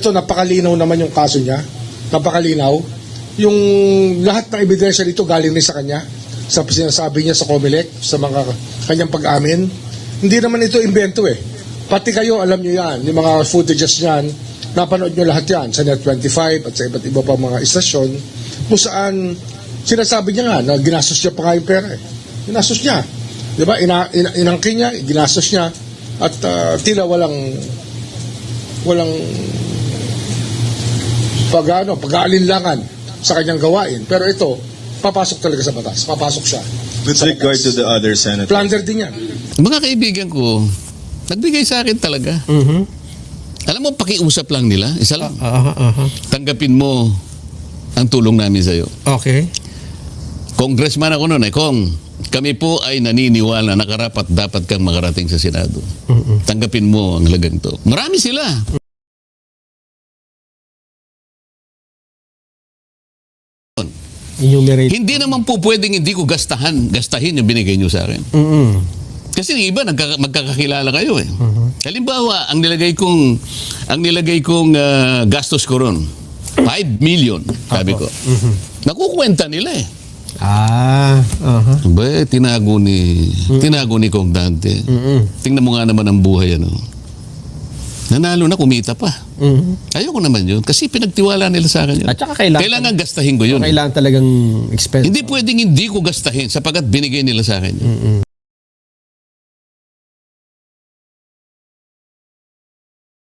Ito, napakalinaw naman yung kaso niya. Napakalinaw. Yung lahat ng ebidensya dito galing rin sa kanya. Sa sinasabi niya sa COMELEC, sa mga kanyang pag-amin. Hindi naman ito invento eh. Pati kayo, alam niyo yan. Yung mga footages niyan, napanood niyo lahat yan sa Net25 at sa iba't iba pa mga istasyon kung saan sinasabi niya nga na ginastos niya pa nga yung pera eh. Ginastos niya. Di ba? Inangkin niya, ginastos niya at tila walang pag-aalinlangan sa kanyang gawain. Pero ito, papasok talaga sa batas. Papasok siya. With regard to the other senators. Plunder din yan. Mga kaibigan ko, nagbigay sa akin talaga. Alam mo, pakiusap lang nila. Isa lang. Tanggapin mo ang tulong namin sa'yo. Okay. Congressman ako noon Kong, kami po ay naniniwala na karapat dapat kang makarating sa Senado. Tanggapin mo ang halagang to. Marami sila. Enumerate. Hindi naman po pwedeng hindi ko gastahin yung binigay nyo sa akin. Kasi yung iba, magkakakilala kayo eh. Halimbawa, ang nilagay kong gastos ko ron, 5 million, sabi ko. Nakukwenta nila eh. Ba, tinago ni Kong Dante. Tingnan mo nga naman ang buhay, ano. Nanalo na, kumita pa. Ayoko naman yun. Kasi pinagtiwala nila sa akin yun. At saka kailangan gastahin ko yun. Kailangan talagang expense. Hindi pwedeng hindi ko gastahin sapagkat binigay nila sa akin yun.